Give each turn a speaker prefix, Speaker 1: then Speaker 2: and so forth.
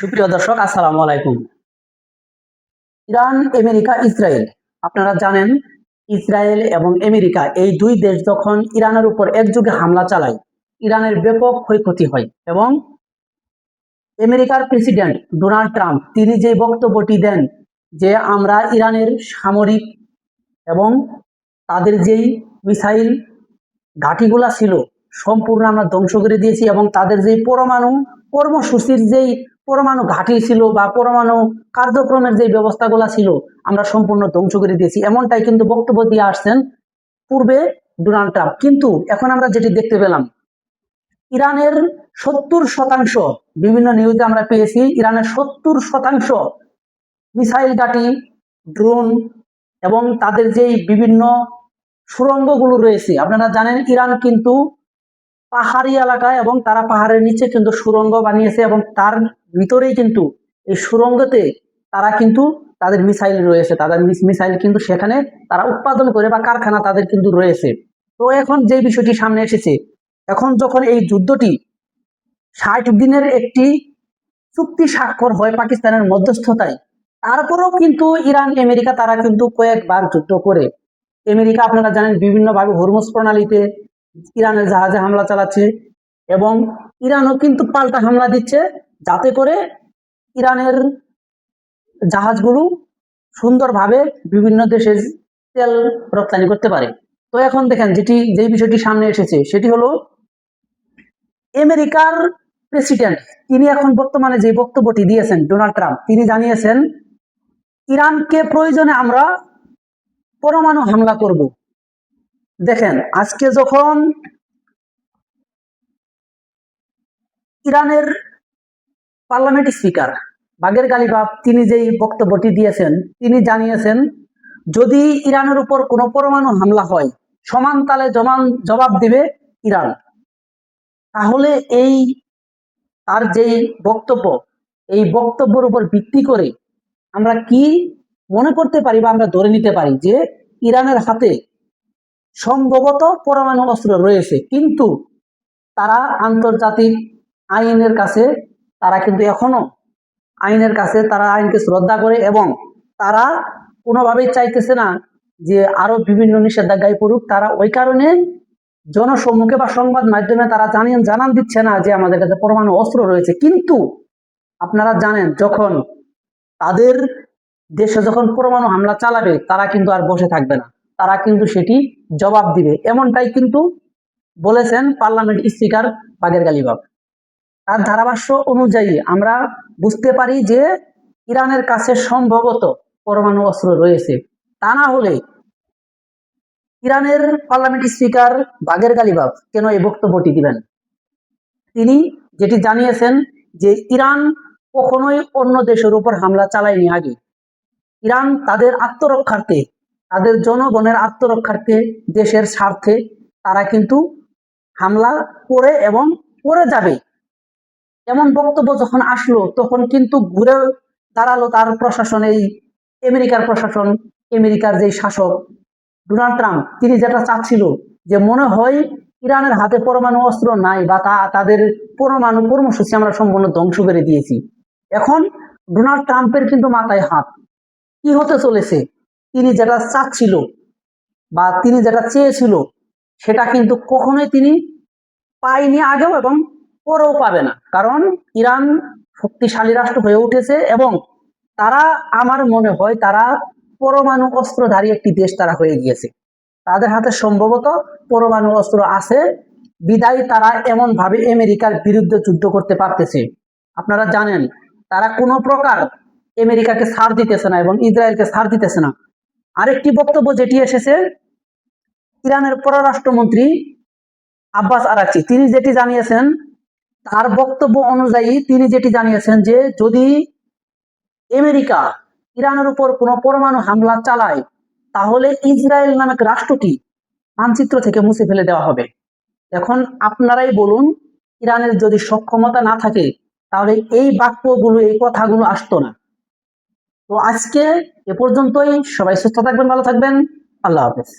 Speaker 1: সুপ্রিয় দর্শক, আসসালামু আলাইকুম। Iran, America, Israel. আপনারা জানেন, ইসরায়েল এবং আমেরিকা এই দুই দেশ যখন ইরানের উপর একযোগে হামলা চালায়, ইরানের ব্যাপক ক্ষয়ক্ষতি হয় এবং আমেরিকার প্রেসিডেন্ট ডোনাল্ড ট্রাম্প তিনি যে বক্তব্যটি দেন যে আমরা ইরানের সামরিক এবং তাদের যেই মিসাইল ঘাঁটিগুলা ছিল সম্পূর্ণ আমরা ধ্বংস করে দিয়েছি এবং তাদের যেই পরমাণু কর্মসূচির যেই পরমাণু ঘাঁটি ছিল বা পরমাণু কার্যক্রমের যে ব্যবস্থাগুলো ছিল আমরা সম্পূর্ণ ধ্বংস করে দিয়েছি, এমনটাই কিন্তু বক্তব্য দিয়ে আসছেন পূর্বে ডোনাল্ড ট্রাম্প। কিন্তু এখন আমরা যেটি দেখতে পেলাম, ইরানের 70% বিভিন্ন নিউজে আমরা পেয়েছি, ইরানের 70% মিসাইল ঘাঁটি, ড্রোন এবং তাদের যেই বিভিন্ন সুড়ঙ্গগুলো রয়েছে। আপনারা জানেন ইরান কিন্তু পাহাড়ি এলাকায় এবং তারা পাহাড়ের নিচে কিন্তু সুড়ঙ্গ বানিয়েছে এবং তার ভিতরেই কিন্তু এই সুড়ঙ্গতে তারা কিন্তু তাদের মিসাইল রয়েছে, তাদের মিসাইল কিন্তু সেখানে তারা উৎপাদন করে বা কারখানা তাদের কিন্তু রয়েছে। তো এখন যে বিষয়টি সামনে এসেছে, এখন যখন এই যুদ্ধটি 60 দিনের একটি চুক্তি স্বাক্ষর হয় পাকিস্তানের মধ্যস্থতায়, তারপরেও কিন্তু ইরান আমেরিকা তারা কিন্তু কয়েকবার যুদ্ধ করে। আমেরিকা আপনারা জানেন বিভিন্নভাবে হরমুজ প্রণালীতে ইরানের জাহাজে হামলা চালাচ্ছে এবং ইরানও কিন্তু পাল্টা হামলা দিচ্ছে যাতে করে ইরানের জাহাজগুলো সুন্দরভাবে বিভিন্ন দেশে তেল রপ্তানি করতে পারে। তো এখন দেখেন যেই বিষয়টি সামনে এসেছে সেটি হলো আমেরিকার প্রেসিডেন্ট তিনি এখন বর্তমানে যে বক্তব্যটি দিয়েছেন ডোনাল্ড ট্রাম্প, তিনি জানিয়েছেন ইরানকে প্রয়োজনে আমরা পরমাণু হামলা করব। দেখেন আজকে যখন ইরানের পার্লামেন্ট স্পিকার বাগের গালিবাফ তিনি যেই বক্তব্যটি দিয়েছেন, তিনি জানিয়েছেন যদি ইরানের উপর কোনো পরমাণু হামলা হয় সমান তালে জবাব দিবে ইরান। তাহলে এই তার যেই বক্তব্য, এই বক্তব্যের উপর ভিত্তি করে আমরা কি মনে করতে পারি বা আমরা ধরে নিতে পারি যে ইরানের হাতে সম্ভবত পরমাণু অস্ত্র রয়েছে, কিন্তু তারা আন্তর্জাতিক আইনের কাছে তারা কিন্তু এখনো আইনের কাছে তারা আইনকে শ্রদ্ধা করে এবং তারা কোনোভাবেই চাইতেছে না যে আরো বিভিন্ন নিষেধাজ্ঞায় পড়ুক। তারা ওই কারণে জনসম্মুখে বা সংবাদ মাধ্যমে তারা জানান দিচ্ছে না যে আমাদের কাছে পরমাণু অস্ত্র রয়েছে। কিন্তু আপনারা জানেন যখন তাদের দেশে যখন পরমাণু হামলা চালাবে তারা কিন্তু আর বসে থাকবে না, তারা কিন্তু সেটি জবাব দিবে, এমনটাই কিন্তু বলেছেন পার্লামেন্ট স্পিকার বাগের গালিবাফ। তার ধারাভাষ্য অনুযায়ী আমরা বুঝতে পারি যে ইরানের কাছে সম্ভবত পরমাণু অস্ত্র রয়েছে। তা না হলে ইরানের পার্লামেন্ট স্পিকার বাগের গালিবাফ কেন এই বক্তব্যটি দিবেন? তিনি যেটি জানিয়েছেন যে ইরান কখনোই অন্য দেশের উপর হামলা চালায়নি আগে। ইরান তাদের আত্মরক্ষার্থে, তাদের জনগণের আত্মরক্ষার্থে, দেশের স্বার্থে তারা কিন্তু হামলা করে এবং করে যাবে। এমন বক্তব্য যখন আসলো তখন কিন্তু ঘুরে দাঁড়ালো তার প্রশাসন, এই আমেরিকার প্রশাসন, আমেরিকার যে শাসক ডোনাল্ড ট্রাম্প তিনি যেটা চাচ্ছিল যে মনে হয় ইরানের হাতে পরমাণু অস্ত্র নাই বা তাদের পরমাণু কর্মসূচি আমরা সম্পূর্ণ ধ্বংস করে দিয়েছি। এখন ডোনাল্ড ট্রাম্পের কিন্তু মাথায় হাত, কি হতে চলেছে, তিনি যেটা চাচ্ছিল বা তিনি যেটা চেয়েছিল সেটা কিন্তু কখনোই তিনি পায়নি আগেও এবং পরেও পাবে না, কারণ ইরান শক্তিশালী রাষ্ট্র হয়ে উঠেছে এবং তারা আমার মনে হয় তারা পরমাণু অস্ত্রধারী একটি দেশ তারা হয়ে গিয়েছে। তাদের হাতে সম্ভবত পরমাণু অস্ত্র আছে বিদায় তারা এমন ভাবে আমেরিকার বিরুদ্ধে যুদ্ধ করতে পারতেছে। আপনারা জানেন তারা কোনো প্রকার আমেরিকাকে ছাড় দিতেছে না এবং ইসরায়েলকে ছাড় দিতেছে না। আরেকটি বক্তব্য যেটি এসেছে ইরানের পররাষ্ট্রমন্ত্রী আব্বাস আরাকচি তিনি যেটি জানিয়েছেন, তার বক্তব্য অনুযায়ী তিনি যেটি জানিয়েছেন যে যদি আমেরিকা ইরানের উপর কোনো পরমাণু হামলা চালায় তাহলে ইসরায়েল নামক রাষ্ট্রটি মানচিত্র থেকে মুছে ফেলে দেওয়া হবে। এখন আপনারাই বলুন, ইরানের যদি সক্ষমতা না থাকে তাহলে এই বাক্যগুলো, এই কথাগুলো আসতো না। তো আজকে এ পর্যন্তই, সবাই সুস্থ থাকবেন, ভালো থাকবেন, আল্লাহ হাফেজ।